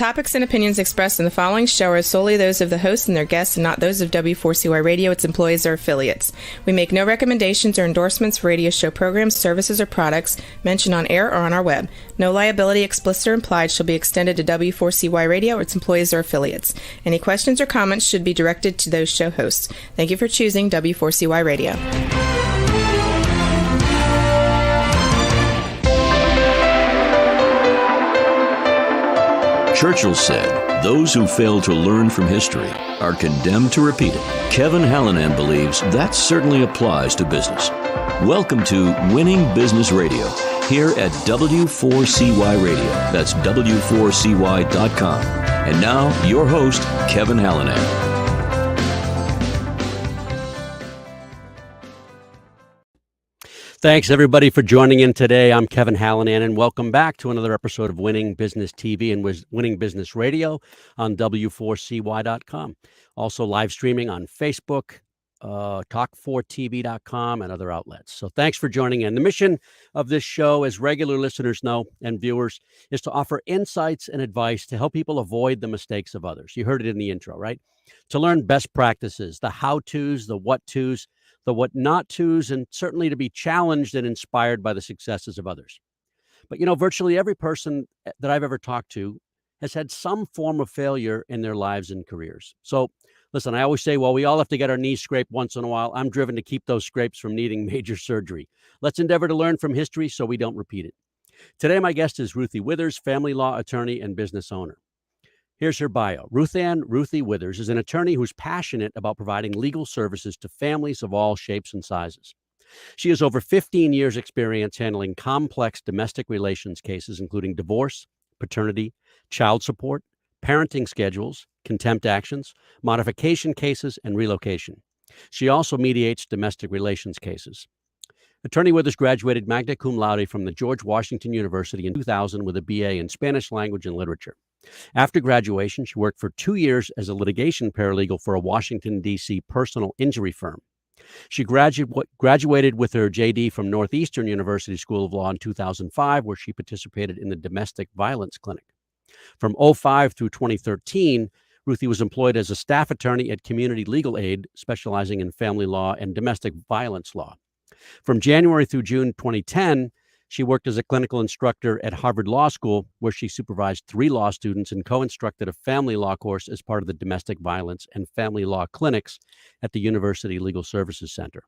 topics and opinions expressed in the following show are solely those of the host and their guests and not those of W4CY Radio, its employees, or affiliates. We make no recommendations or endorsements for radio show programs, services, or products mentioned on air or on our web. No liability, explicit or implied, shall be extended to W4CY Radio or its employees or affiliates. Any questions or comments should be directed to those show hosts. Thank you for choosing W4CY Radio. Churchill said, "Those who fail to learn from history are condemned to repeat it." Kevin Hallinan believes that certainly applies to business. Welcome to Winning Business Radio, here at W4CY Radio. That's W4CY.com. And now, your host, Kevin Hallinan. Thanks, everybody, for joining in today. I'm Kevin Hallinan, and welcome back to another episode of Winning Business TV and Winning Business Radio on W4CY.com. Also live streaming on Facebook, Talk4TV.com, and other outlets. So thanks for joining in. The mission of this show, as regular listeners know and viewers, is to offer insights and advice to help people avoid the mistakes of others. You heard it in the intro, right? To learn best practices, the how-tos, the what-tos, the what not tos, and certainly to be challenged and inspired by the successes of others. But, you know, virtually every person that I've ever talked to has had some form of failure in their lives and careers. So listen, I always say, well, we all have to get our knees scraped once in a while. I'm driven to keep those scrapes from needing major surgery. Let's endeavor to learn from history so we don't repeat it. Today, my guest is Ruthie Withers, family law attorney and business owner. Here's her bio. Ruthie Withers is an attorney who's passionate about providing legal services to families of all shapes and sizes. She has over 15 years' experience handling complex domestic relations cases, including divorce, paternity, child support, parenting schedules, contempt actions, modification cases, and relocation. She also mediates domestic relations cases. Attorney Withers graduated magna cum laude from the George Washington University in 2000 with a BA in Spanish language and literature. After graduation, she worked for 2 years as a litigation paralegal for a Washington, D.C. personal injury firm. She graduated with her JD from Northeastern University School of Law in 2005, where she participated in the domestic violence clinic. From 2005 through 2013, Ruthie was employed as a staff attorney at Community Legal Aid, specializing in family law and domestic violence law. From January through June 2010, she worked as a clinical instructor at Harvard Law School, where she supervised 3 law students and co-instructed a family law course as part of the domestic violence and family law clinics at the University Legal Services Center.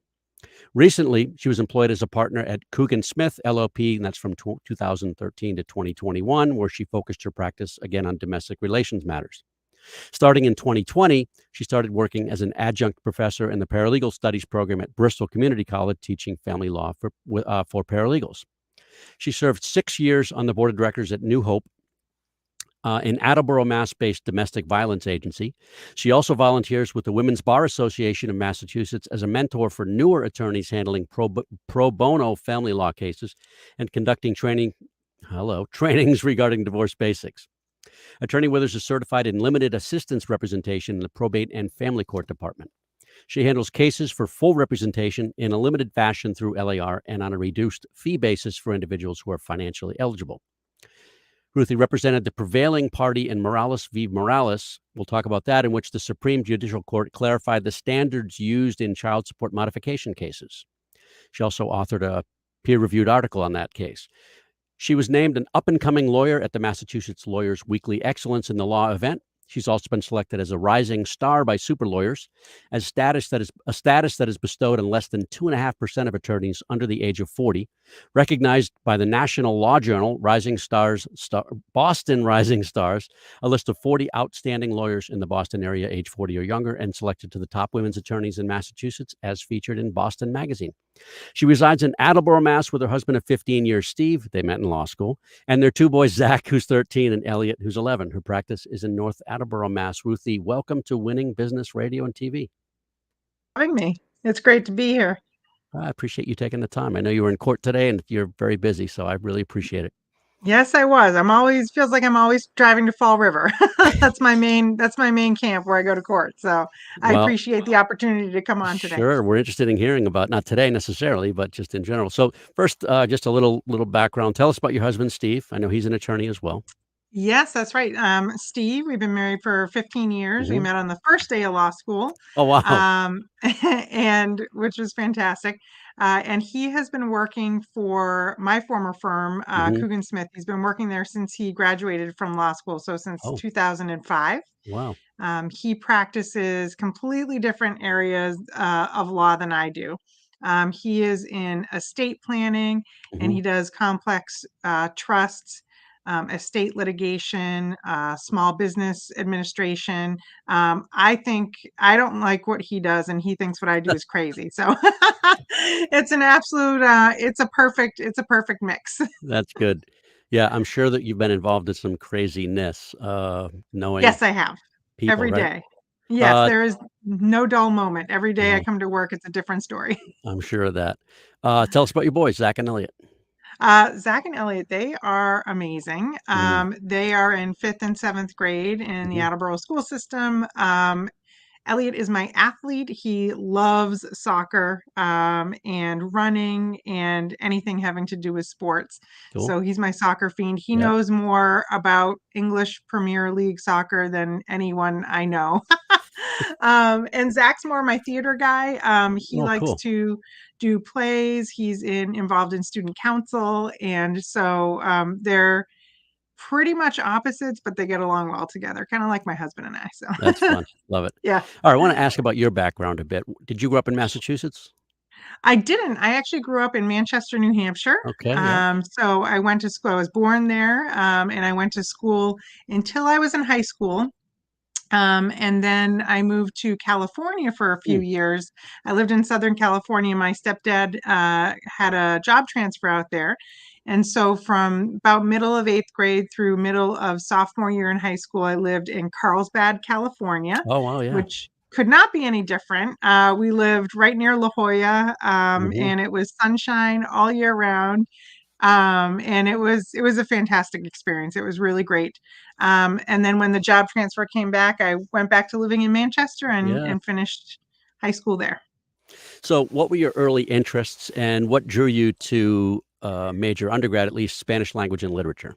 Recently, she was employed as a partner at Coogan Smith LLP, and that's from 2013 to 2021, where she focused her practice again on domestic relations matters. Starting in 2020, she started working as an adjunct professor in the paralegal studies program at Bristol Community College, teaching family law for paralegals. She served 6 years on the board of directors at New Hope, an Attleboro, Mass-based domestic violence agency. She also volunteers with the Women's Bar Association of Massachusetts as a mentor for newer attorneys handling pro bono family law cases and conducting trainings regarding divorce basics. Attorney Withers is certified in limited assistance representation in the Probate and Family Court Department. She handles cases for full representation in a limited fashion through LAR and on a reduced fee basis for individuals who are financially eligible. Ruthie represented the prevailing party in Morales v. Morales, we'll talk about that, in which the Supreme Judicial Court clarified the standards used in child support modification cases. She also authored a peer-reviewed article on that case. She was named an up-and-coming lawyer at the Massachusetts Lawyers Weekly Excellence in the Law event. She's also been selected as a rising star by Super Lawyers, as a status that is bestowed on less than 2.5% of attorneys under the age of 40, recognized by the National Law Journal, Boston Rising Stars, a list of 40 outstanding lawyers in the Boston area, age 40 or younger, and selected to the top women's attorneys in Massachusetts, as featured in Boston Magazine. She resides in Attleboro, Mass. with her husband of 15 years, Steve. They met in law school. And their 2 boys, Zach, who's 13, and Elliot, who's 11. Her practice is in North Attleboro, Mass. Ruthie, welcome to Winning Business Radio and TV. Having me. It's great to be here. I appreciate you taking the time. I know you were in court today and you're very busy, so I really appreciate it. Yes, I was. Feels like I'm always driving to Fall River. That's my main camp where I go to court. So I appreciate the opportunity to come on today. Sure. We're interested in hearing about, not today necessarily, but just in general. So first, just a little background. Tell us about your husband, Steve. I know he's an attorney as well. Yes, that's right. Steve, we've been married for 15 years. We Hmm. met on the first day of law school, Oh, wow. um, and which was fantastic. And he has been working for my former firm, Hmm. Coogan Smith. He's been working there since he graduated from law school, so since Oh, 2005. wow. He practices completely different areas of law than I do. He is in estate planning and Hmm. he does complex trusts, estate litigation, small business administration. I think I don't like what he does, and he thinks what I do is crazy. So it's an absolute, it's a perfect mix. That's good. Yeah, I'm sure that you've been involved in some craziness, knowing Yes, I have people, every right? day. Yes, Uh, there is no dull moment. Every day I oh, come to work, it's a different story. I'm sure of that. Tell us about your boys, Zach and Elliot. Zach and Elliot, they are amazing. Mm, They are in fifth and seventh grade in the mhm. Attleboro school system. Elliot is my athlete. He loves soccer and running and anything having to do with sports. Cool. So he's my soccer fiend. He Yeah. knows more about English Premier League soccer than anyone I know. And Zach's more my theater guy. He Oh, likes cool. to do plays. He's involved in student council, and so they're pretty much opposites, but they get along well together, kind of like my husband and I. That's So fun. Love it. yeah, All right, I wanna ask about your background a bit. Did you grow up in Massachusetts? I didn't. I actually grew up in Manchester, New Hampshire. Okay, yeah. So I went to school. I was born there, and I went to school until I was in high school. And then I moved to California for a few Mm, years. I lived in Southern California. My stepdad had a job transfer out there. And so from about middle of eighth grade through middle of sophomore year in high school, I lived in Carlsbad, California, oh, wow, yeah. which could not be any different. We lived right near La Jolla, Mhm. and it was sunshine all year round. And it was a fantastic experience. It was really great. And then when the job transfer came back, I went back to living in Manchester Yeah. and finished high school there. So what were your early interests, and what drew you to, major undergrad, at least Spanish language and literature?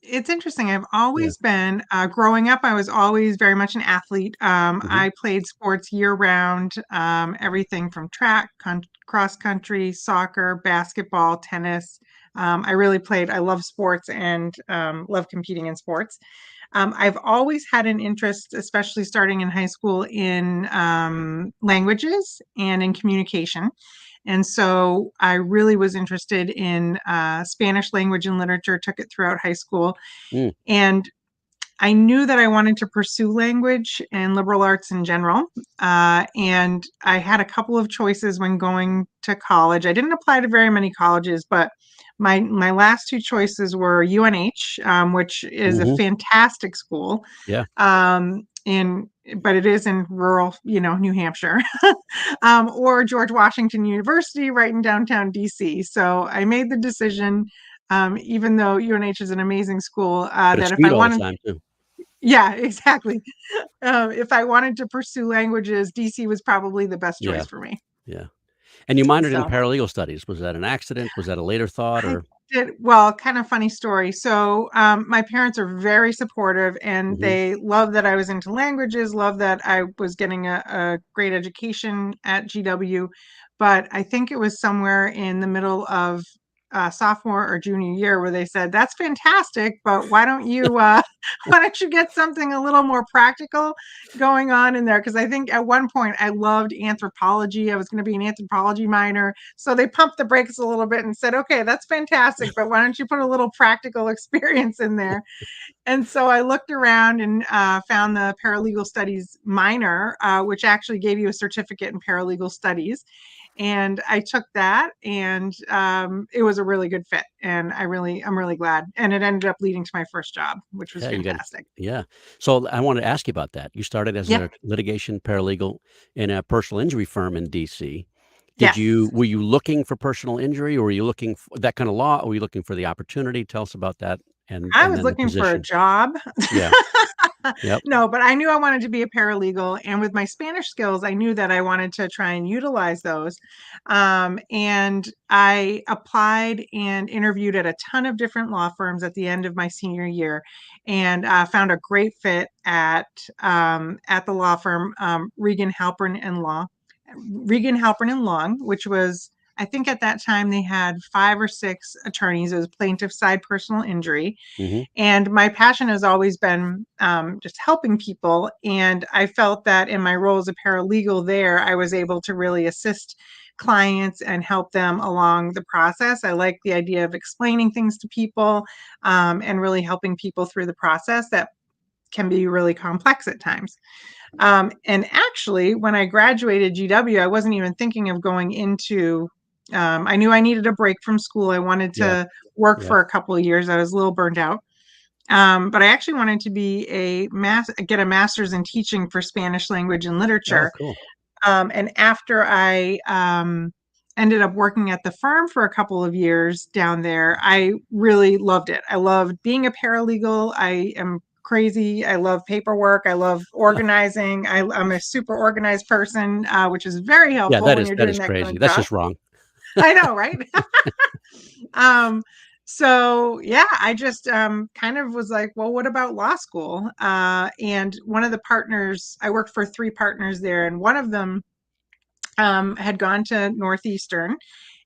It's interesting. I've Yeah. always been, growing up, I was always very much an athlete. Mhm. I played sports year round, everything from track, cross country, soccer, basketball, tennis. I love sports and love competing in sports. I've always had an interest, especially starting in high school, in languages and in communication. And so I really was interested in Spanish language and literature, took it throughout high school. Mm, And I knew that I wanted to pursue language and liberal arts in general. And I had a couple of choices when going to college. I didn't apply to very many colleges, but my last two choices were UNH, which is a mhm. fantastic school, Yeah. in but it is in rural, New Hampshire, or George Washington University, right in downtown DC. So I made the decision, even though UNH is an amazing school, Gotta that if I commute all the wanted, time too. yeah, exactly. If I wanted to pursue languages, DC was probably the best Yeah, choice for me. yeah. And you minored in So paralegal studies. Was that an accident? Was that a later thought, I or did well, kind of funny story. So, my parents are very supportive and Mhm. they love that I was into languages, love that I was getting a great education at GW. But I think it was somewhere in the middle of sophomore or junior year where they said, "That's fantastic, but why don't you get something a little more practical going on in there?" Because I think at one point I loved anthropology. I was going to be an anthropology minor. So they pumped the brakes a little bit and said, "Okay, that's fantastic, but why don't you put a little practical experience in there?" And so I looked around and found the paralegal studies minor, which actually gave you a certificate in paralegal studies. And I took that, and it was a really good fit. And I'm really glad. And it ended up leading to my first job, which was yeah, you got fantastic. yeah. So I wanted to ask you about that. You started as Yep. a litigation paralegal in a personal injury firm in DC. Yes. Were you looking for personal injury, or were you looking for that kind of law, or were you looking for the opportunity? Tell us about that, I and was then the looking for a position. job. Yeah. Yep. No, but I knew I wanted to be a paralegal. And with my Spanish skills, I knew that I wanted to try and utilize those. And I applied and interviewed at a ton of different law firms at the end of my senior year, and found a great fit at the law firm Regan Halpern and Long, which was, I think at that time they had 5 or 6 attorneys. It was plaintiff side personal injury. Hmm. And my passion has always been just helping people. And I felt that in my role as a paralegal there, I was able to really assist clients and help them along the process. I like the idea of explaining things to people and really helping people through the process that can be really complex at times. And actually, when I graduated GW, I wasn't even thinking of going into, I knew I needed a break from school. I wanted Yeah. to work Yep. for a couple of years. I was a little burned out. But I actually wanted to get a master's in teaching for Spanish language and Oh, literature. cool. And after I ended up working at the firm for a couple of years down there, I really loved it. I loved being a paralegal. I am crazy. I love paperwork. I love organizing. I'm a super organized person, which is very Yeah, helpful when you're that doing is that kind crazy. of That's job. just wrong. I know, right? So yeah, I just kind of was like, well, what about law school? And one of the partners, I worked for 3 partners there, and one of them had gone to Northeastern,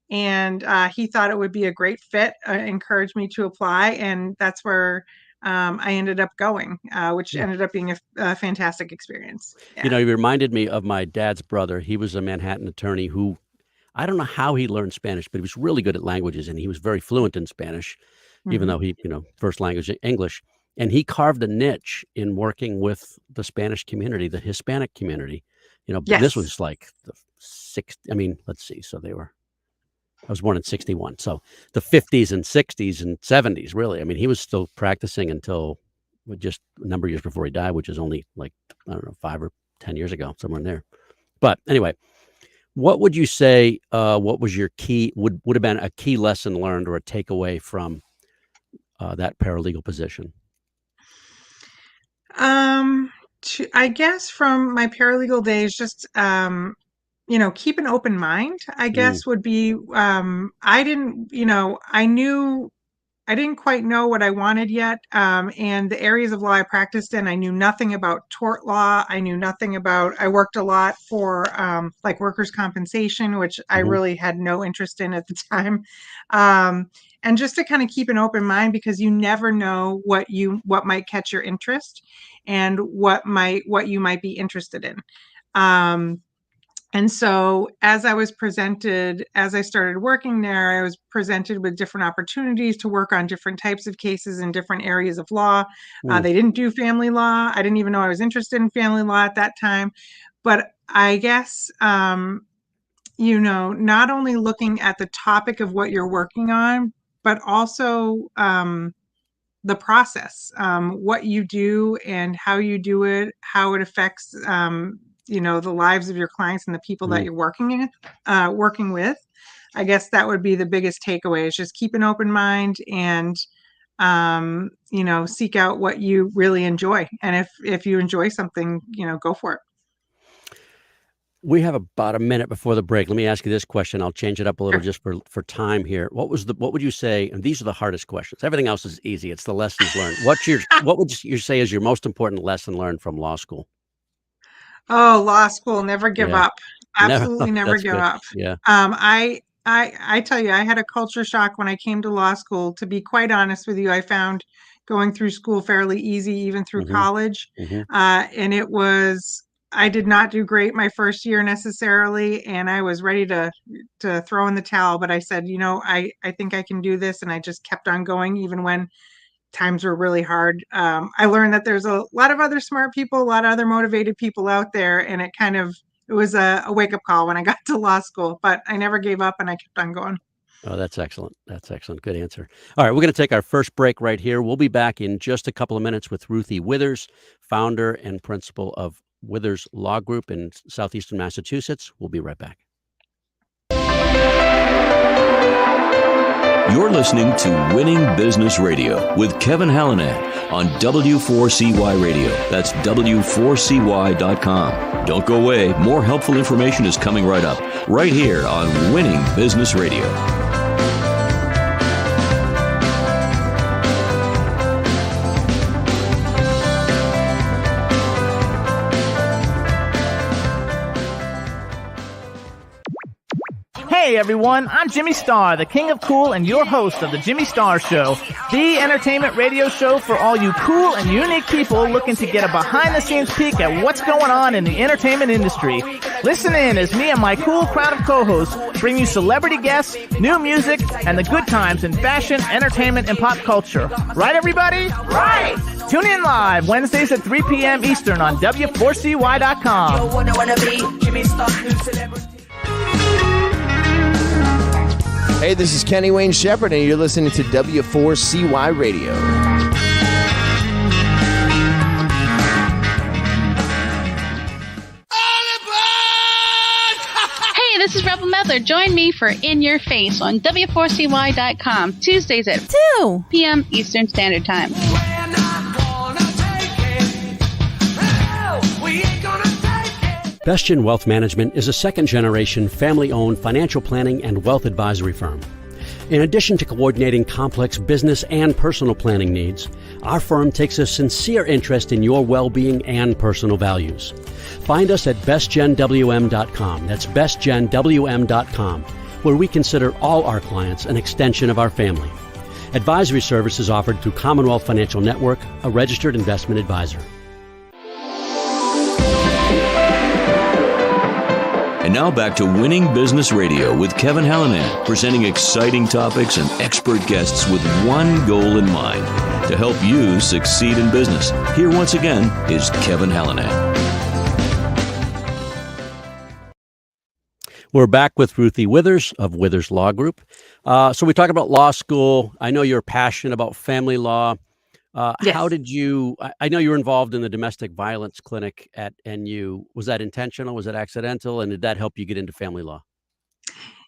and he thought it would be a great fit, encouraged me to apply, and that's where I ended up going, which Yeah. ended up being a fantastic experience. You Yeah. know, he reminded me of my dad's brother. He was a Manhattan attorney who I don't know how he learned Spanish, but he was really good at languages and he was very fluent in Spanish, even Hmm. though he, first language English. And he carved a niche in working with the Spanish community, the Hispanic community. This Yes. was like the I mean, let's see. So I was born in 61. So the 50s and 60s and 70s, really. I mean, he was still practicing until just a number of years before he died, which is only like, I don't know, 5 or 10 years ago, somewhere in there. But anyway, what would you say, what was your would have been a key lesson learned or a takeaway from that paralegal position? I guess from my paralegal days, just keep an open mind, I Mm, guess would be, I didn't quite know what I wanted yet. And the areas of law I practiced in, I knew nothing about tort law. I worked a lot for like workers' compensation, which I mhm, really had no interest in at the time. Um, and just to kind of keep an open mind, because you never know what might catch your interest and what you might be interested in. Um, and so as I started working there, I was presented with different opportunities to work on different types of cases in different areas of law. mm, They didn't do family law. I didn't even know I was interested in family law at that time. But I guess, not only looking at the topic of what you're working on, but also the process, what you do and how you do it, how it affects, the lives of your clients and the people that mm. you're working with. I guess that would be the biggest takeaway, is just keep an open mind and, seek out what you really enjoy. And if you enjoy something, go for it. We have about a minute before the break. Let me ask you this question. I'll change it up a little Sure. just for time here. What would you say? And these are the hardest questions. Everything else is easy. It's the lessons learned. What would you say is your most important lesson learned from law school? Oh, law school, never give Yeah, up. never. Absolutely never That's give good. up. Yeah. I tell you, I had a culture shock when I came to law school. To be quite honest with you, I found going through school fairly easy, even through Hmm. college. Hmm. And I did not do great my first year necessarily, and I was ready to throw in the towel. But I said, I think I can do this, and I just kept on going, even when times were really hard. I learned that there's a lot of other smart people, a lot of other motivated people out there, and it was a wake up call when I got to law school. But I never gave up, and I kept on going. Oh, that's excellent. That's excellent. Good answer. All right, we're going to take our first break right here. We'll be back in just a couple of minutes with Ruthie Withers, founder and principal of Withers Law Group in southeastern Massachusetts. We'll be right back. You're listening to Winning Business Radio with Kevin Hallinan on W4CY Radio. That's W4CY.com. Don't go away. More helpful information is coming right up, right here on Winning Business Radio. Hey everyone, I'm Jimmy Starr, the king of cool and your host of the Jimmy Starr Show, the entertainment radio show for all you cool and unique people looking to get a behind-the-scenes peek at what's going on in the entertainment industry. Listen in as me and my cool crowd of co-hosts bring you celebrity guests, new music, and the good times in fashion, entertainment, and pop culture. Right, everybody? Right! Tune in live Wednesdays at 3 p.m. Eastern on W4CY.com. Hey, this is Kenny Wayne Shepherd, and you're listening to W4CY Radio. Hey, this is Rebel Mother. Join me for In Your Face on W4CY.com, Tuesdays at 2 p.m. Eastern Standard Time. Bestgen Wealth Management is a second-generation, family-owned financial planning and wealth advisory firm. In addition to coordinating complex business and personal planning needs, our firm takes a sincere interest in your well-being and personal values. Find us at bestgenwm.com. That's bestgenwm.com, where we consider all our clients an extension of our family. Advisory services offered through Commonwealth Financial Network, a registered investment advisor. And now back to Winning Business Radio with Kevin Hallinan, presenting exciting topics and expert guests with one goal in mind, to help you succeed in business. Here once again is Kevin Hallinan. We're back with Ruthie Withers of Withers Law Group. So we talk about law school. I know you're passionate about family law. Yes. How did you, I know you were involved in the domestic violence clinic at NU. Was that intentional? Was it accidental? And did that help you get into family law?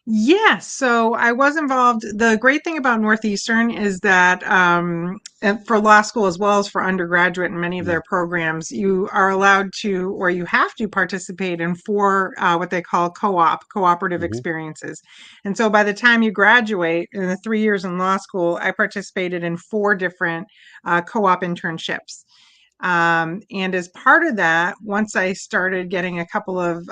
Yes, so I was involved. The great thing about Northeastern is that and for law school as well as for undergraduate and many of their programs, you are allowed to, or you have to participate in 4 what they call cooperative experiences. And so by the time you graduate in the 3 years in law school, I participated in 4 different co-op internships. And as part of that, once I started getting a couple of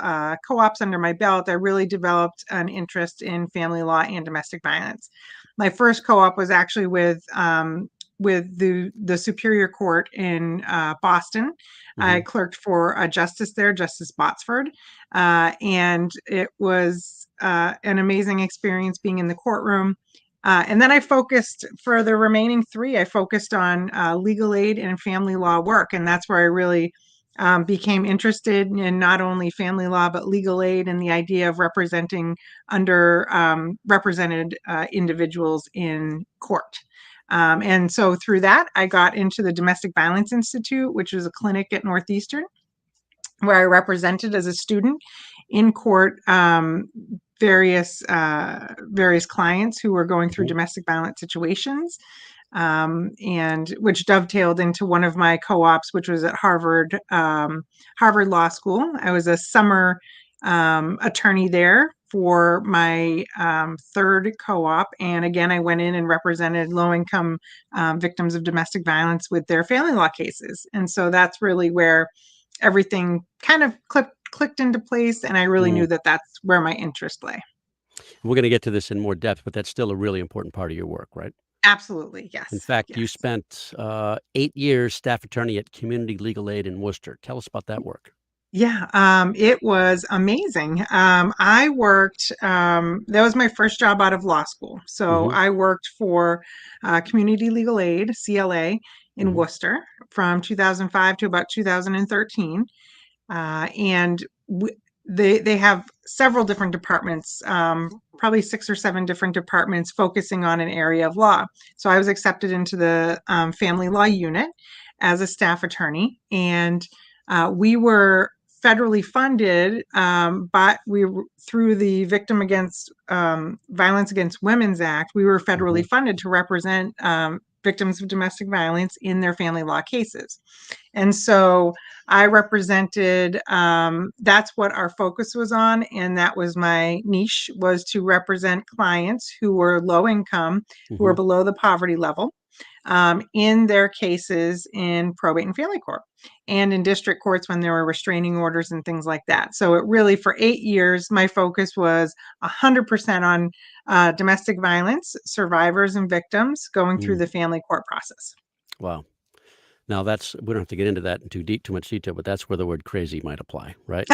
co-ops under my belt, I really developed an interest in family law and domestic violence. My first co-op was actually with the Superior Court in Boston. I clerked for a justice there, Justice Botsford, and it was an amazing experience being in the courtroom. And then I focused for the remaining 3, I focused on legal aid and family law work. And that's where I really became interested in not only family law, but legal aid and the idea of representing represented individuals in court. And so through that, I got into the Domestic Violence Institute, which was a clinic at Northeastern, where I represented as a student in court various clients who were going through domestic violence situations, and which dovetailed into one of my co-ops, which was at Harvard Law School. I was a summer attorney there for my 3rd co-op, and again, I went in and represented low-income victims of domestic violence with their family law cases. And so that's really where everything kind of clicked into place, and I really knew that that's where my interest lay. We're going to get to this in more depth, but that's still a really important part of your work, right? Absolutely, yes. In fact, yes. You spent 8 years staff attorney at Community Legal Aid in Worcester. Tell us about that work. Yeah, it was amazing. I worked, that was my first job out of law school. So I worked for Community Legal Aid, CLA, in Worcester from 2005 to about 2013. And they have several different departments, probably 6 or 7 different departments focusing on an area of law. So I was accepted into the family law unit as a staff attorney, and we were federally funded, but through the Victim Against Violence Against Women's Act, we were federally funded to represent victims of domestic violence in their family law cases. And so I represented, that's what our focus was on. And that was my niche, was to represent clients who were low income, who were below the poverty level, in their cases in probate and family court and in district courts when there were restraining orders and things like that. So it really, for 8 years, my focus was 100% on domestic violence survivors and victims going through the family court process. Wow. Now we don't have to get into that in too much detail, but that's where the word crazy might apply, right?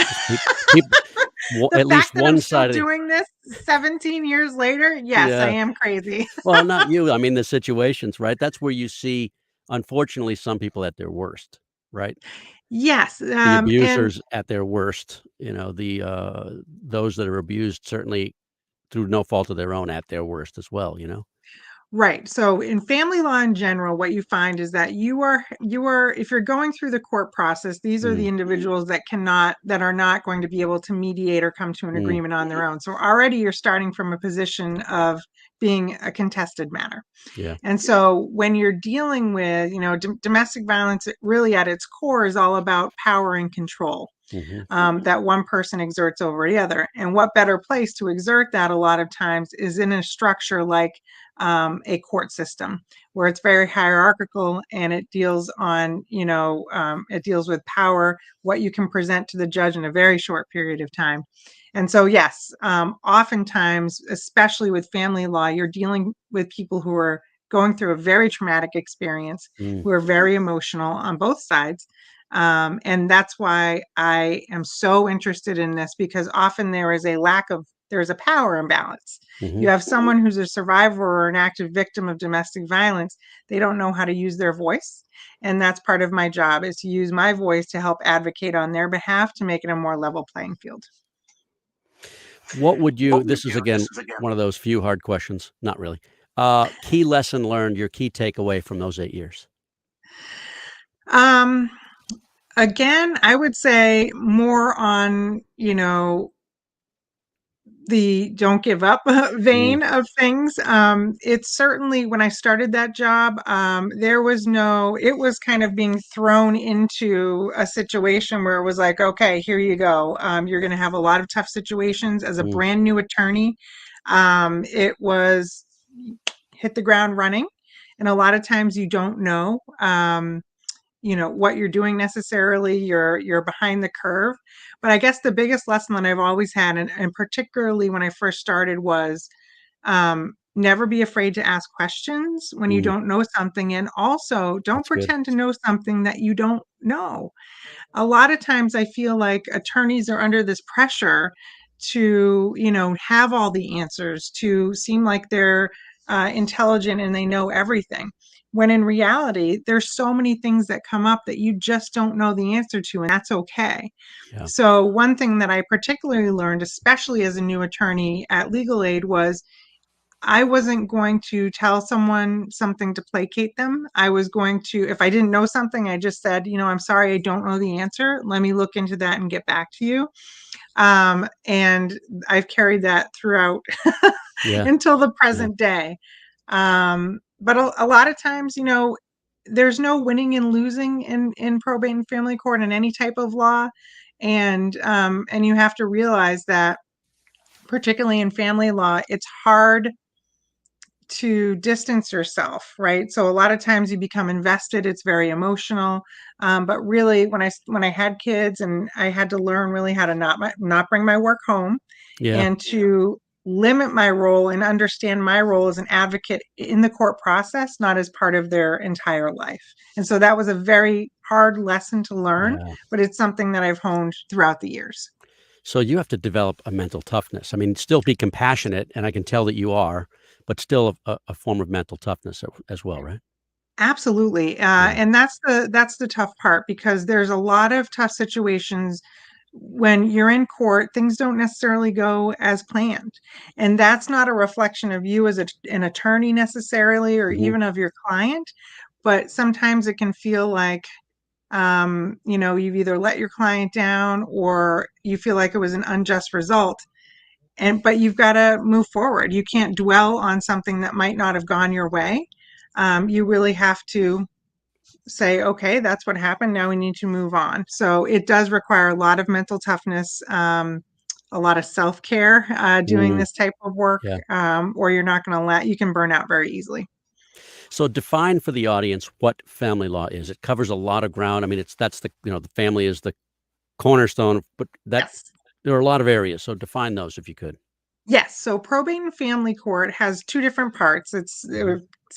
The at least fact that one I'm still side doing this 17 years later, yes, I am crazy. Well, not you. I mean, the situations, right? That's where you see, unfortunately, some people at their worst, right? Yes. The abusers at their worst, those that are abused, certainly through no fault of their own, at their worst as well, Right. So in family law in general, what you find is that you are, if you're going through the court process, these are the individuals that are not going to be able to mediate or come to an agreement on their own. So already you're starting from a position of being a contested matter. Yeah. And so when you're dealing with, domestic violence, really at its core is all about power and control. That one person exerts over the other. And what better place to exert that a lot of times is in a structure like a court system, where it's very hierarchical and it deals on, it deals with power, what you can present to the judge in a very short period of time. And so, yes, oftentimes, especially with family law, you're dealing with people who are going through a very traumatic experience, who are very emotional on both sides. And that's why I am so interested in this, because often there's a power imbalance. You have someone who's a survivor or an active victim of domestic violence. They don't know how to use their voice. And that's part of my job, is to use my voice to help advocate on their behalf to make it a more level playing field. This is again one of those few hard questions, not really. Key lesson learned, your key takeaway from those 8 years? Again, I would say more on, the don't give up vein of things. It's certainly, when I started that job, it was kind of being thrown into a situation where it was like, okay, here you go. You're going to have a lot of tough situations as a brand new attorney. It was hit the ground running. And a lot of times you don't know, what you're doing necessarily. You're behind the curve. But I guess the biggest lesson that I've always had, and particularly when I first started, was never be afraid to ask questions when you don't know something. And also, don't pretend to know something that you don't know. A lot of times I feel like attorneys are under this pressure to, have all the answers, to seem like they're intelligent and they know everything. When in reality, there's so many things that come up that you just don't know the answer to, and that's okay. Yeah. So one thing that I particularly learned, especially as a new attorney at Legal Aid, was I wasn't going to tell someone something to placate them. I was going to, if I didn't know something, I just said, I'm sorry, I don't know the answer. Let me look into that and get back to you. And I've carried that throughout until the present day. But a lot of times, there's no winning and losing in probate and family court in any type of law. And you have to realize that, particularly in family law, it's hard to distance yourself, right? So a lot of times you become invested. It's very emotional. But really, when I had kids, and I had to learn really how to not bring my work home, and to limit my role and understand my role as an advocate in the court process, not as part of their entire life. And so that was a very hard lesson to learn, but it's something that I've honed throughout the years. So you have to develop a mental toughness. I mean, still be compassionate, and I can tell that you are, but still a form of mental toughness as well, right? Absolutely. And that's the tough part, because there's a lot of tough situations when you're in court. Things don't necessarily go as planned. And that's not a reflection of you as an attorney necessarily, or even of your client. But sometimes it can feel like You've either let your client down or you feel like it was an unjust result. But you've got to move forward. You can't dwell on something that might not have gone your way. You really have to say, okay, that's what happened. Now we need to move on. So it does require a lot of mental toughness, a lot of self-care doing this type of work, or you're not going to you can burn out very easily. So define for the audience what family law is. It covers a lot of ground. I mean, the family is the cornerstone, but there are a lot of areas. So define those if you could. Yes. So probate and family court has two different parts. It's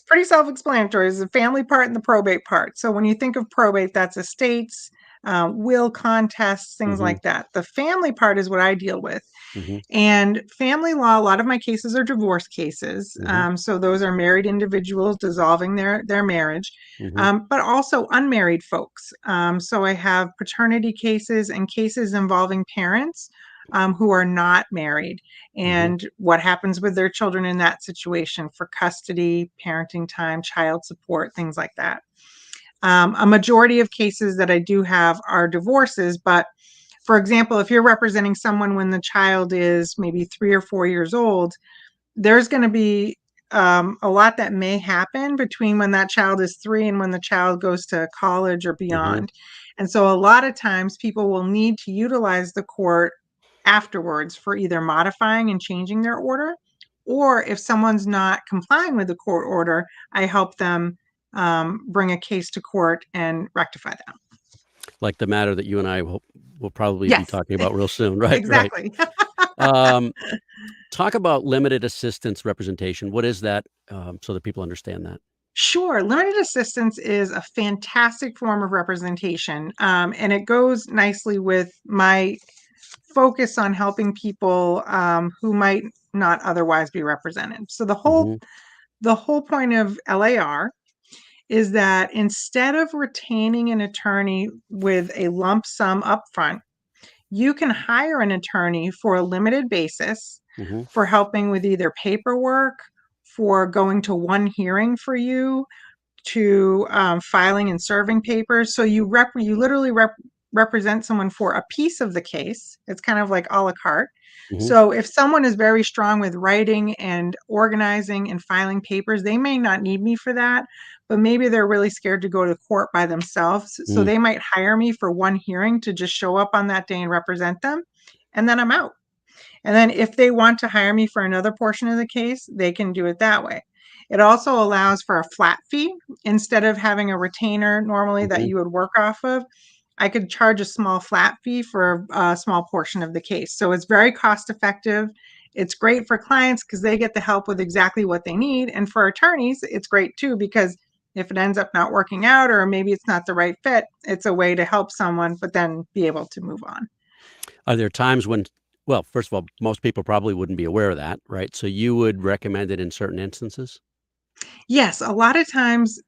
pretty self-explanatory. There's the family part and the probate part. So when you think of probate, that's estates, will contests, things like that. The family part is what I deal with. And family law, a lot of my cases are divorce cases. So those are married individuals dissolving their marriage, but also unmarried folks. So I have paternity cases and cases involving parents who are not married, and what happens with their children in that situation for custody, parenting time, child support, things like that. A majority of cases that I do have are divorces, but for example, if you're representing someone when the child is maybe 3 or 4 years old, there's going to be a lot that may happen between when that child is 3 and when the child goes to college or beyond. And so a lot of times people will need to utilize the court afterwards for either modifying and changing their order, or if someone's not complying with the court order, I help them bring a case to court and rectify that. Like the matter that you and I will probably be talking about real soon, right? Exactly. Right. Talk about limited assistance representation. What is that, so that people understand that? Sure. Limited assistance is a fantastic form of representation, and it goes nicely with my focus on helping people who might not otherwise be represented. So the whole point of LAR is that instead of retaining an attorney with a lump sum upfront, you can hire an attorney for a limited basis for helping with either paperwork, for going to one hearing for you, to filing and serving papers. So you literally represent someone for a piece of the case. It's kind of like a la carte. So if someone is very strong with writing and organizing and filing papers, they may not need me for that, but maybe they're really scared to go to court by themselves. So they might hire me for one hearing to just show up on that day and represent them, and then I'm out. And then if they want to hire me for another portion of the case, they can do it that way. It also allows for a flat fee. Instead of having a retainer normally that you would work off of, I could charge a small flat fee for a small portion of the case. So it's very cost effective. It's great for clients because they get the help with exactly what they need. And for attorneys, it's great too, because if it ends up not working out, or maybe it's not the right fit, it's a way to help someone, but then be able to move on. Are there times when, well, first of all, most people probably wouldn't be aware of that, right? So you would recommend it in certain instances? Yes, a lot of times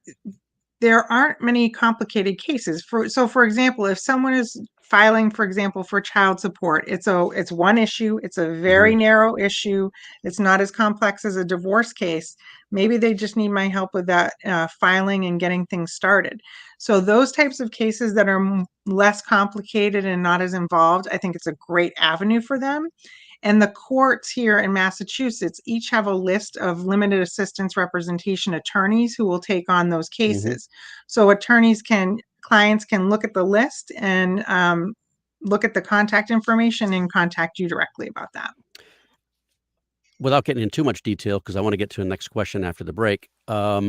there aren't many complicated cases. For example, if someone is filing, for example, for child support, it's one issue. It's a very narrow issue. It's not as complex as a divorce case. Maybe they just need my help with that filing and getting things started. So those types of cases that are less complicated and not as involved, I think it's a great avenue for them. And the courts here in Massachusetts each have a list of limited assistance representation attorneys who will take on those cases. So clients can look at the list and look at the contact information and contact you directly about that. Without getting into too much detail, because I want to get to the next question after the break, are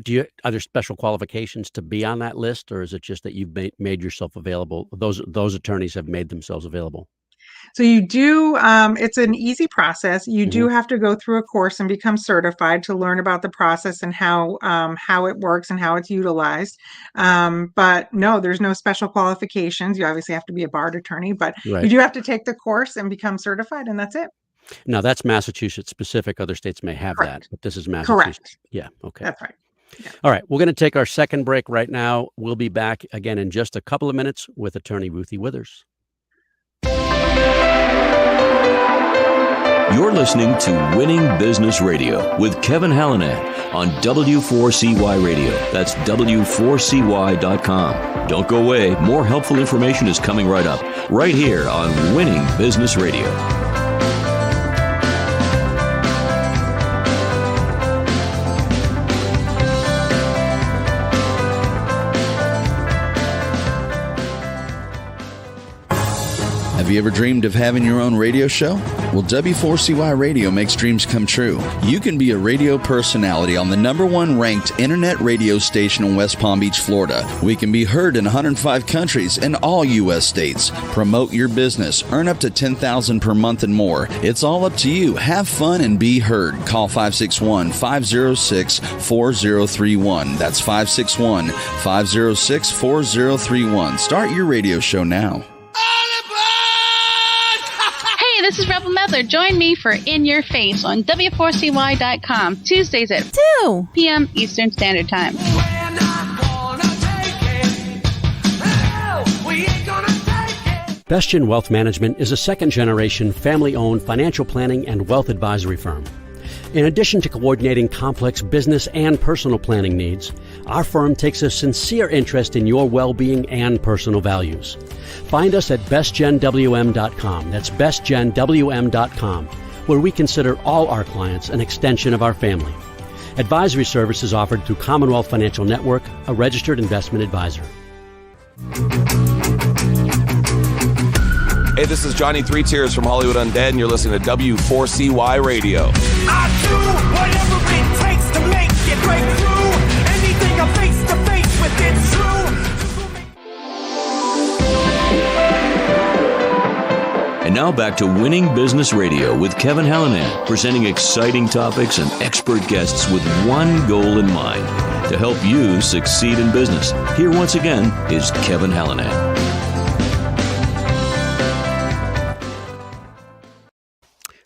there special qualifications to be on that list, or is it just that you've made yourself available? Those attorneys have made themselves available. So you do, it's an easy process. You do have to go through a course and become certified to learn about the process and how it works and how it's utilized. But no, there's no special qualifications. You obviously have to be a barred attorney, but you do have to take the course and become certified, and that's it. Now, that's Massachusetts specific. Other states may have that, but this is Massachusetts. Correct. Yeah, okay. That's right. Yeah. All right, we're going to take our second break right now. We'll be back again in just a couple of minutes with attorney Ruthie Withers. You're listening to Winning Business Radio with Kevin Hallinan on W4CY Radio. That's W4CY.com. Don't go away. More helpful information is coming right up, right here on Winning Business Radio. Have you ever dreamed of having your own radio show? Well, W4CY Radio makes dreams come true. You can be a radio personality on the #1 ranked internet radio station in West Palm Beach, Florida. We can be heard in 105 countries and all U.S. states. Promote your business, earn up to $10,000 per month and more. It's all up to you. Have fun and be heard. Call 561-506-4031. That's 561-506-4031. Start your radio show now. This is Rebel Medler. Join me for In Your Face on W4CY.com, Tuesdays at 2 p.m. Eastern Standard Time. Bestgen Wealth Management is a second-generation, family-owned financial planning and wealth advisory firm. In addition to coordinating complex business and personal planning needs, our firm takes a sincere interest in your well-being and personal values. Find us at bestgenwm.com. That's bestgenwm.com, where we consider all our clients an extension of our family. Advisory services offered through Commonwealth Financial Network, a registered investment advisor. Hey, this is Johnny Three Tears from Hollywood Undead, and you're listening to W4CY Radio. I do whatever it takes to make it break through. Anything I'm face to face with, it's true. And now back to Winning Business Radio with Kevin Hallinan, presenting exciting topics and expert guests with one goal in mind, to help you succeed in business. Here once again is Kevin Hallinan.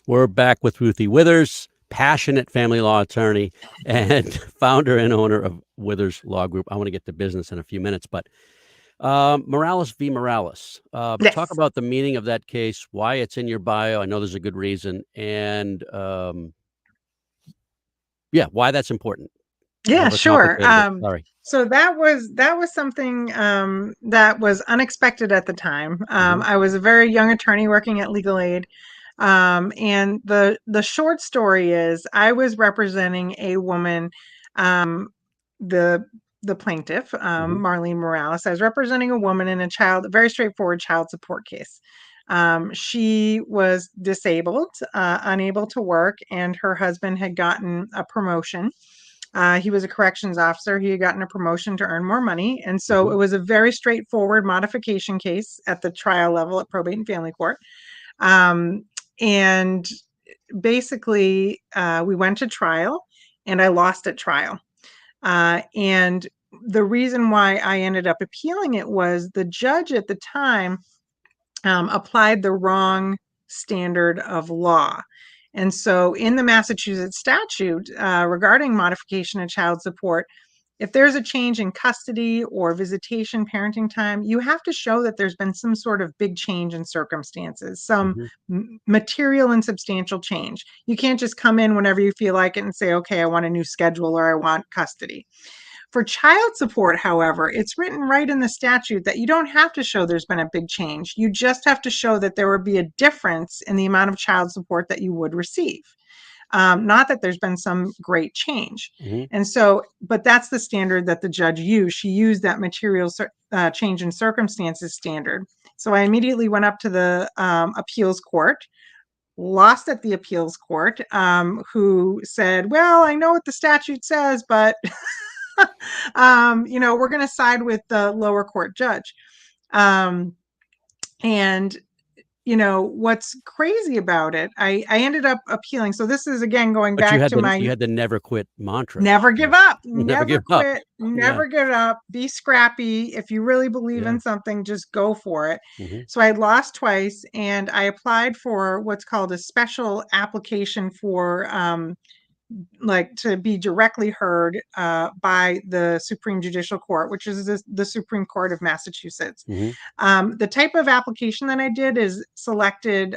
We're back with Ruthie Withers, passionate family law attorney and founder and owner of Withers Law Group. I want to get to business in a few minutes, but Morales v. Morales. Yes. Talk about the meaning of that case, why it's in your bio. I know there's a good reason, and why that's important. Yeah, sure. Sorry. So that was something that was unexpected at the time. I was a very young attorney working at Legal Aid. And the short story is I was representing a woman, the plaintiff, Marlene Morales. I was representing a woman in a very straightforward child support case. She was disabled, unable to work, and her husband had gotten a promotion. He was a corrections officer. He had gotten a promotion to earn more money. And so it was a very straightforward modification case at the trial level at Probate and Family Court. And basically, we went to trial, and I lost at trial. And the reason why I ended up appealing it was the judge at the time applied the wrong standard of law. And so in the Massachusetts statute regarding modification of child support, if there's a change in custody or visitation parenting time, you have to show that there's been some sort of big change in circumstances, some material and substantial change. You can't just come in whenever you feel like it and say, okay, I want a new schedule or I want custody. For child support, however, it's written right in the statute that you don't have to show there's been a big change. You just have to show that there would be a difference in the amount of child support that you would receive. Not that there's been some great change. And so, but that's the standard that the judge used. She used that material change in circumstances standard. So I immediately went up to the appeals court, lost at the appeals court, who said, well, I know what the statute says, but, we're going to side with the lower court judge. And what's crazy about it, I ended up appealing. So this is, again, going back to you had the never quit mantra. Never give up. Never quit. Never give up. Be scrappy. If you really believe in something, just go for it. So I had lost twice, and I applied for what's called a special application for to be directly heard by the Supreme Judicial Court, which is the Supreme Court of Massachusetts. The type of application that I did is selected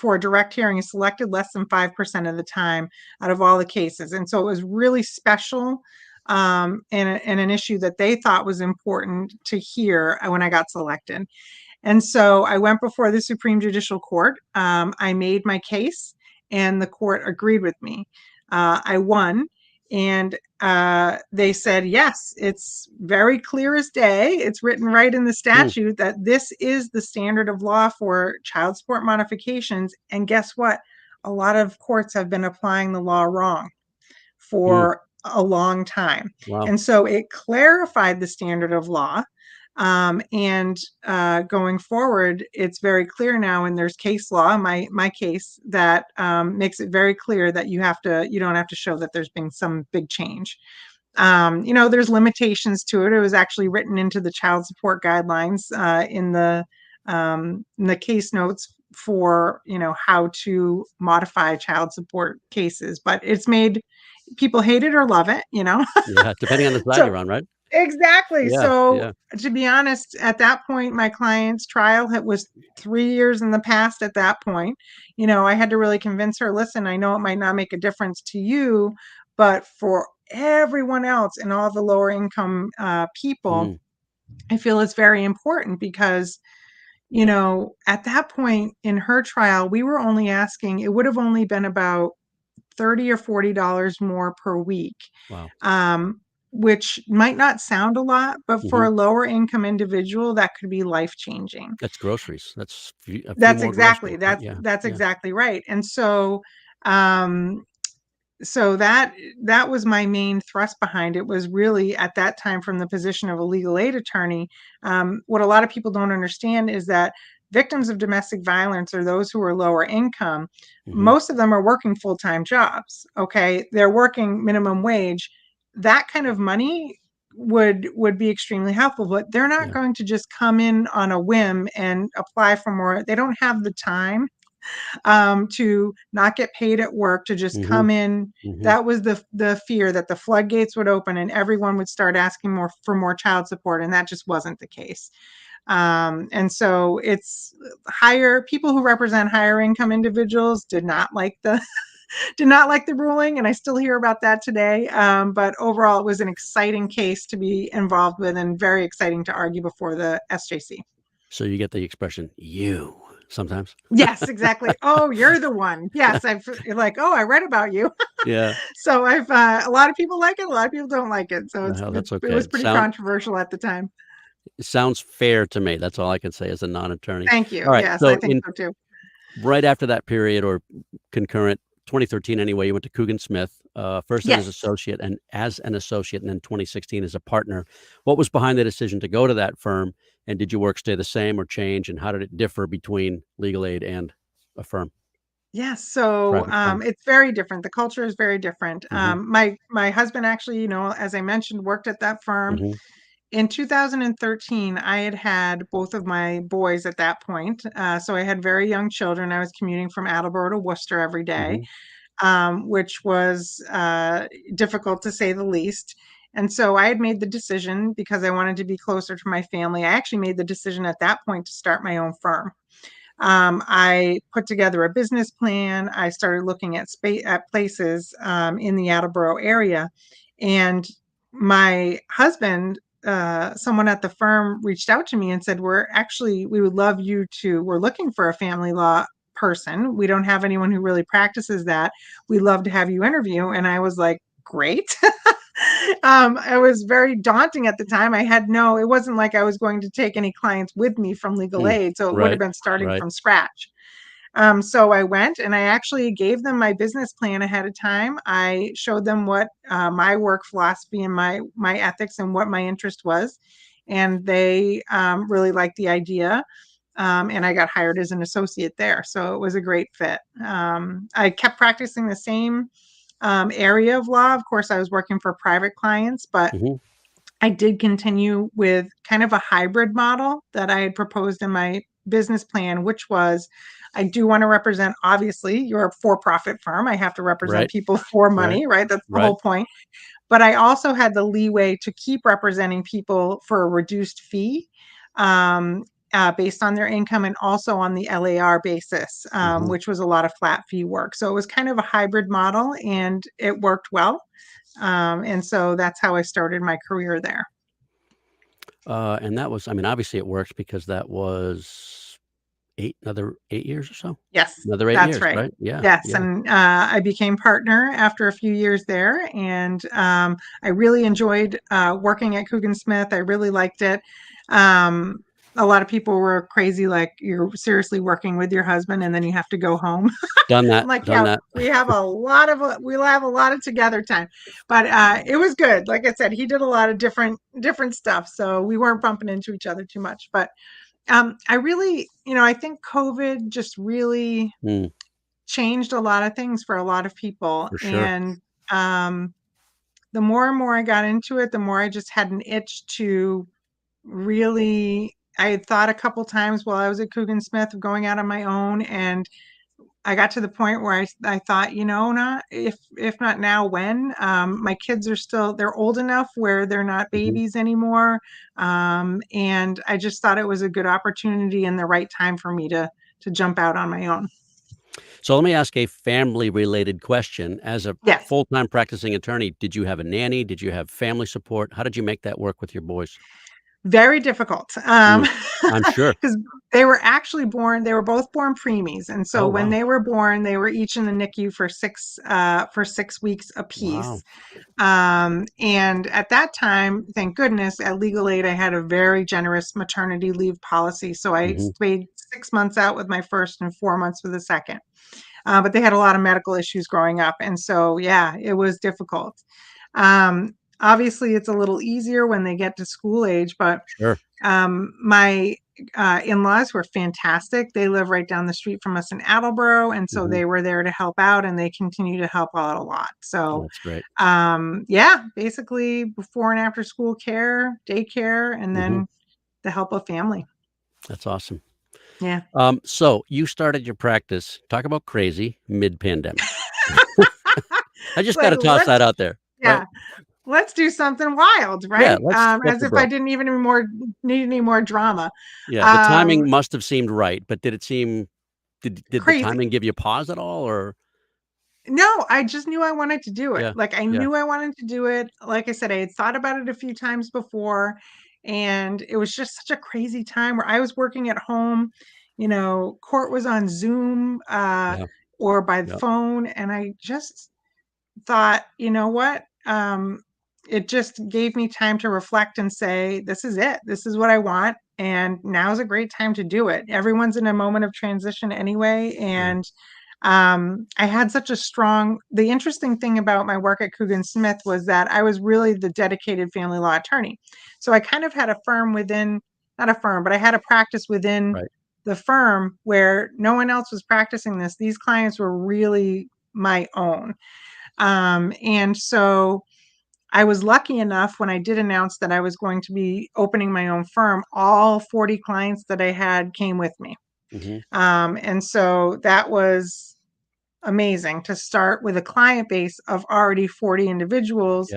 for a direct hearing is selected less than 5% of the time out of all the cases. And so it was really special, and an issue that they thought was important to hear when I got selected. And so I went before the Supreme Judicial Court. I made my case, and the court agreed with me. I won, and they said, yes, it's very clear as day. It's written right in the statute that this is the standard of law for child support modifications. And guess what? A lot of courts have been applying the law wrong for a long time. Wow. And so it clarified the standard of law. And going forward, it's very clear now, and there's case law, my case, that makes it very clear that you don't have to show that there's been some big change. There's limitations to it. It was actually written into the child support guidelines in the case notes for, how to modify child support cases, but it's made people hate it or love it, Yeah, depending on the side you're on, right? Exactly. Yeah, So to be honest, at that point, my client's trial was 3 years in the past at that point. I had to really convince her, listen, I know it might not make a difference to you, but for everyone else and all the lower income people, I feel it's very important because, at that point in her trial, we were only asking, it would have only been about $30 or $40 more per week. Wow. Which might not sound a lot, but for a lower income individual, that could be life changing. That's groceries. That's exactly exactly right. And so, that was my main thrust behind it, was really at that time from the position of a legal aid attorney. What a lot of people don't understand is that victims of domestic violence are those who are lower income. Most of them are working full-time jobs. Okay. They're working minimum wage. That kind of money would be extremely helpful, but they're not going to just come in on a whim and apply for more. They don't have the time to not get paid at work, to just come in. That was the fear, that the floodgates would open and everyone would start asking for more child support. And that just wasn't the case. And so it's people who represent higher income individuals did not like the ruling, and I still hear about that today. But overall, it was an exciting case to be involved with and very exciting to argue before the SJC. So you get the expression "you" sometimes. Yes, exactly. Oh, you're the one. Yes, you're like, oh, I read about you. Yeah. So I've a lot of people like it, a lot of people don't like it. So that's okay. It was pretty controversial at the time. It sounds fair to me. That's all I can say as a non-attorney. Thank you. All right, yes, so I think so too. Right after that period, or concurrent, 2013 anyway, you went to Coogan Smith, first as an associate, and then 2016 as a partner. What was behind the decision to go to that firm, and did your work stay the same or change, and how did it differ between legal aid and a firm? Yes. So it's very different. The culture is very different. My husband actually, as I mentioned, worked at that firm. In 2013, I had both of my boys at that point. So I had very young children. I was commuting from Attleboro to Worcester every day, which was difficult to say the least. And so I had made the decision, because I wanted to be closer to my family. I actually made the decision at that point to start my own firm. I put together a business plan. I started looking at places in the Attleboro area. And my husband, someone at the firm, reached out to me and said, we're looking for a family law person. We don't have anyone who really practices that. We'd love to have you interview. And I was like, great. It was very daunting at the time. It wasn't like I was going to take any clients with me from legal aid. So it would have been starting from scratch. So I went and I actually gave them my business plan ahead of time. I showed them what my work philosophy and my ethics and what my interest was. And they really liked the idea. And I got hired as an associate there. So it was a great fit. I kept practicing the same area of law. Of course, I was working for private clients, but I did continue with kind of a hybrid model that I had proposed in my business plan, which was, I do want to represent, obviously, you're a for-profit firm. I have to represent people for money, right? That's the whole point. But I also had the leeway to keep representing people for a reduced fee. based on their income and also on the LAR basis, which was a lot of flat fee work. So it was kind of a hybrid model and it worked well. And so that's how I started my career there. And that was, I mean, obviously it works because that was another 8 years or so. Yes, Another 8 that's years, right? Yeah. Yes, Yeah. and I became partner after a few years there, and I really enjoyed working at Coogan Smith. I really liked it. A lot of people were crazy, like, you're seriously working with your husband, and then you have to go home. Done that. I'm like, Done yeah, that. we'll have a lot of together time, but it was good. Like I said, he did a lot of different stuff, so we weren't bumping into each other too much. But I really, I think COVID just really changed a lot of things for a lot of people. For sure. And the more and more I got into it, the more I just had an itch to really, I had thought a couple times while I was at Coogan Smith of going out on my own. And I got to the point where I thought, not if not now, when? My kids are still, they're old enough where they're not babies anymore. And I just thought it was a good opportunity and the right time for me to jump out on my own. So let me ask a family-related question. As a Yes. full-time practicing attorney, did you have a nanny? Did you have family support? How did you make that work with your boys? Very difficult. I'm sure. Because they were actually born, they were both born preemies. And so Oh, when wow. they were born, they were each in the NICU for 6 weeks apiece. Wow. And at that time, thank goodness, at Legal Aid, I had a very generous maternity leave policy. So I stayed 6 months out with my first and 4 months with the second. But they had a lot of medical issues growing up. And so, yeah, it was difficult. Obviously, it's a little easier when they get to school age, but Sure. my in-laws were fantastic. They live right down the street from us in Attleboro, and so they were there to help out, and they continue to help out a lot. So that's great. Yeah, basically before and after school care, daycare, and then the help of family. That's awesome. Yeah. So you started your practice, talk about crazy, mid-pandemic. I just got to toss that out there. Yeah. Right? Let's do something wild, right? Yeah, as if I didn't even need any more drama. Yeah, the timing must have seemed right, but did the crazy. timing give you pause at all, or? No, I just knew I wanted to do it. Yeah, Like I knew I wanted to do it. Like I said, I had thought about it a few times before, and it was just such a crazy time where I was working at home. Court was on Zoom or by the phone, and I just thought, you know what? It just gave me time to reflect and say, this is it. This is what I want. And now's a great time to do it. Everyone's in a moment of transition anyway. And I had such the interesting thing about my work at Coogan Smith was that I was really the dedicated family law attorney. So I kind of had a firm within, not a firm, but I had a practice within the firm where no one else was practicing this. These clients were really my own. And so I was lucky enough when I did announce that I was going to be opening my own firm, all 40 clients that I had came with me. And so that was amazing to start with a client base of already 40 individuals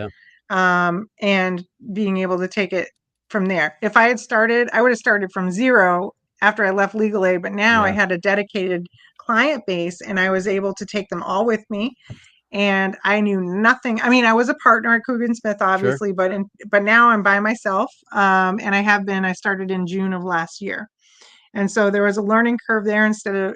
and being able to take it from there. If I had started, I would have started from zero after I left Legal Aid, but now I had a dedicated client base and I was able to take them all with me. And I knew nothing. I mean, I was a partner at Coogan Smith, obviously, but now I'm by myself. And I have been. I started in June of last year, and so there was a learning curve there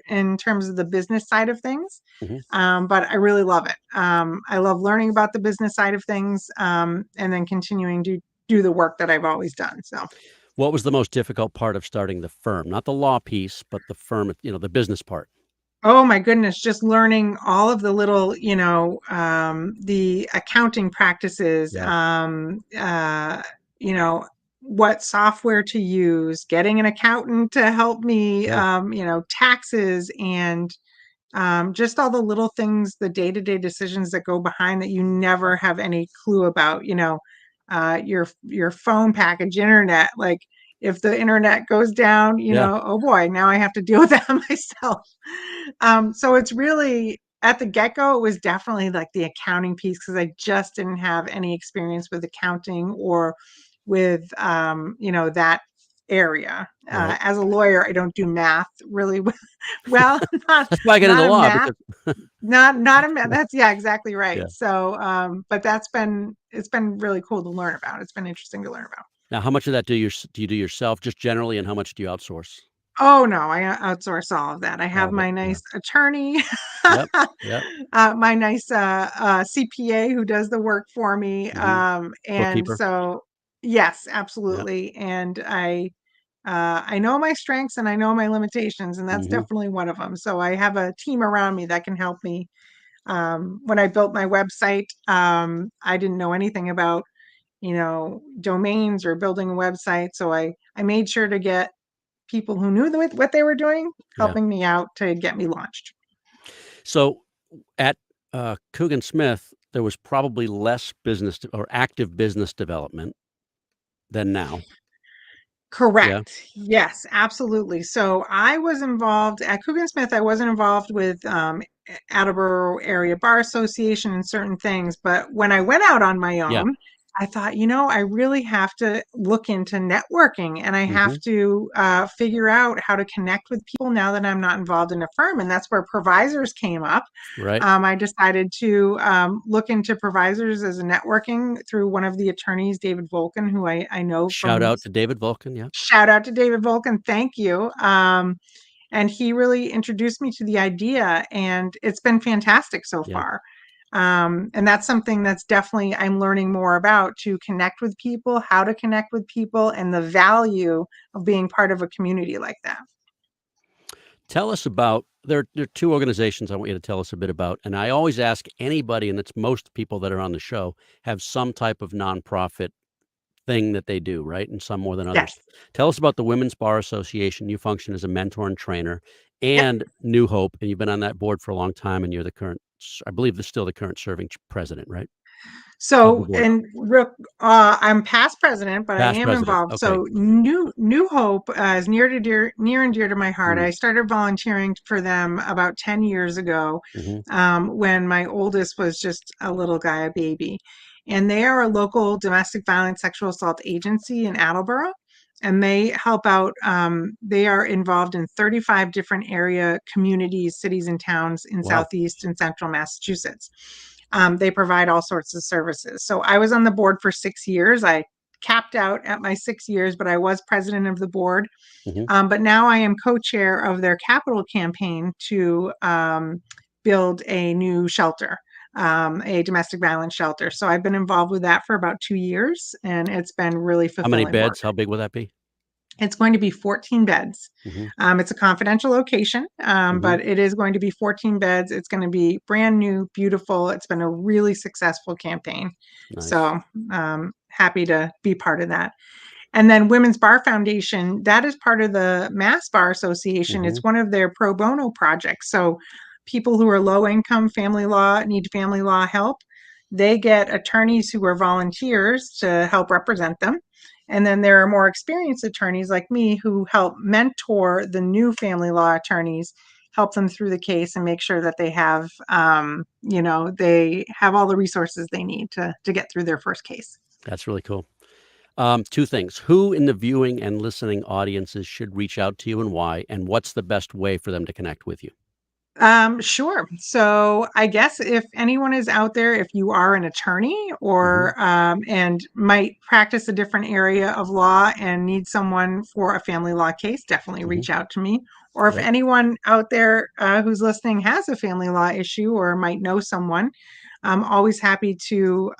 in terms of the business side of things. But I really love it. I love learning about the business side of things, and then continuing to do the work that I've always done. So, what was the most difficult part of starting the firm? Not the law piece, but the firm. The business part. Oh my goodness, just learning all of the little, the accounting practices, what software to use, getting an accountant to help me, taxes and just all the little things, the day-to-day decisions that go behind that you never have any clue about, your phone package, internet, like if the internet goes down, oh boy, now I have to deal with that myself. So it's really at the get-go, it was definitely like the accounting piece because I just didn't have any experience with accounting or with, that area. Right. As a lawyer, I don't do math really well. Not, That's why I get into not a law. math, Because, not a math. That's exactly right. yeah. So, but it's been really cool to learn about. It's been interesting to learn about. Now, how much of that do you do yourself, just generally, and how much do you outsource? Oh no, I outsource all of that. I have All of my it, yeah. nice attorney, Yep. Yep. my nice CPA who does the work for me. Mhm. And Bookkeeper. so yes, Yep. absolutely. And I know my strengths and I know my limitations, and that's Mhm. definitely one of them. So I have a team around me that can help me. When I built my website, I didn't know anything about, domains or building a website. So I made sure to get people who knew what they were doing, Yeah. helping me out to get me launched. So at Coogan Smith, there was probably less business or active business development than now. Yeah. Correct. Yes, absolutely. So I was involved at Coogan Smith. I wasn't involved with Attleboro Area Bar Association and certain things. But when I went out on my Yeah. own, I thought, I really have to look into networking, and I have Mhm. to figure out how to connect with people now that I'm not involved in a firm. And that's where provisors came up. Right. I decided to look into provisors as a networking through one of the attorneys, David Volkin, who I know Shout from. out to David Vulcan. Yeah. Shout out to David Volkin. Thank you. And he really introduced me to the idea, and it's been fantastic so Yeah. far. And that's something that's definitely I'm learning more about, to connect with people, how to connect with people, and the value of being part of a community like that. Tell us about there are two organizations I want you to tell us a bit about. And I always ask anybody, and it's most people that are on the show, have some type of nonprofit thing that they do, right? And some more than others. Yes. Tell us about the Women's Bar Association. You function as a mentor and trainer, Yep. and New Hope, and you've been on that board for a long time, and you're the current, I believe, still the current serving president, right? Of the So, board. and I'm past president, but I Past am president. involved. Okay. So, New Hope is near and dear to my heart. Mm. I started volunteering for them about 10 years ago, Mhm. when my oldest was just a little guy, a baby. And they are a local domestic violence sexual assault agency in Attleboro, and they help out. They are involved in 35 different area communities, cities, and towns in Wow. Southeast and Central Massachusetts. They provide all sorts of services. So I was on the board for 6 years. I capped out at my 6 years, but I was president of the board. Mhm. But now I am co-chair of their capital campaign to build a new shelter, a domestic violence shelter. So I've been involved with that for about 2 years, and it's been really How many fulfilling work. beds? How big will that be? It's going to be 14 beds. Mhm. It's a confidential location, Mhm. but it is going to be 14 beds. It's going to be brand new, beautiful. It's been a really successful campaign. Nice. So happy to be part of that. And then Women's Bar Foundation, that is part of the Mass Bar Association. It's Mhm. one of their pro bono projects. So people who are low income, family law, need family law help, they get attorneys who are volunteers to help represent them. And then there are more experienced attorneys like me who help mentor the new family law attorneys, help them through the case, and make sure that they have, they have all the resources they need to get through their first case. That's really cool. Two things. Who in the viewing and listening audiences should reach out to you, and why? And what's the best way for them to connect with you? Sure. So I guess if anyone is out there, if you are an attorney or and might practice a different area of law and need someone for a family law case, definitely Mhm. reach out to me. Or if Right. anyone out there who's listening has a family law issue or might know someone, I'm always happy to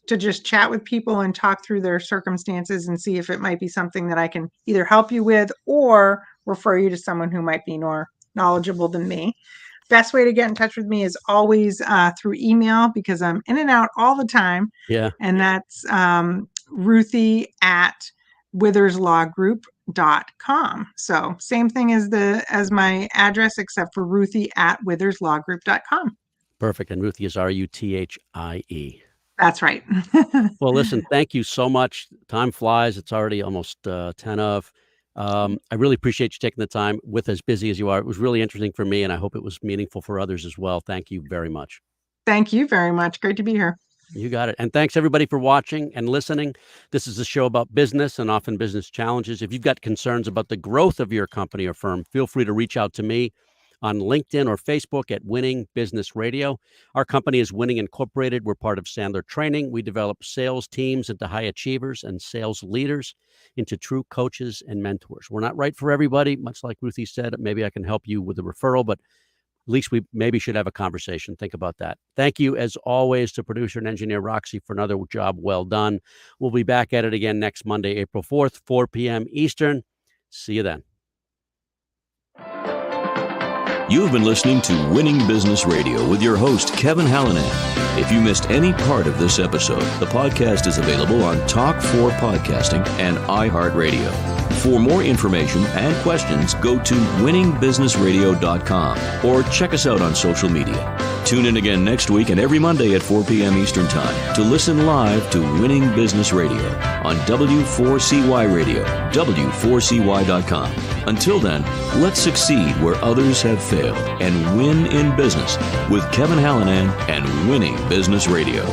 just chat with people and talk through their circumstances and see if it might be something that I can either help you with or refer you to someone who might be more knowledgeable than me. Best way to get in touch with me is always through email, because I'm in and out all the time. Yeah. And that's Ruthie at witherslawgroup.com. So same thing as my address, except for Ruthie at witherslawgroup.com. Perfect. And Ruthie is Ruthie. That's right. Well, listen, thank you so much. Time flies. It's already almost 10 of. I really appreciate you taking the time with as busy as you are. It was really interesting for me, and I hope it was meaningful for others as well. Thank you very much. Thank you very much. Great to be here. You got it. And thanks everybody for watching and listening. This is a show about business and often business challenges. If you've got concerns about the growth of your company or firm, feel free to reach out to me on LinkedIn or Facebook at Winning Business Radio. Our company is Winning Incorporated. We're part of Sandler Training. We develop sales teams into high achievers and sales leaders into true coaches and mentors. We're not right for everybody, much like Ruthie said. Maybe I can help you with a referral, but at least we maybe should have a conversation. Think about that. Thank you, as always, to producer and engineer Roxy for another job well done. We'll be back at it again next Monday, April 4th, 4 p.m. Eastern. See you then. You've been listening to Winning Business Radio with your host, Kevin Hallinan. If you missed any part of this episode, the podcast is available on Talk4 Podcasting and iHeartRadio. For more information and questions, go to winningbusinessradio.com or check us out on social media. Tune in again next week and every Monday at 4 p.m. Eastern Time to listen live to Winning Business Radio on W4CY Radio, W4CY.com. Until then, let's succeed where others have failed and win in business with Kevin Hallinan and Winning Business Radio.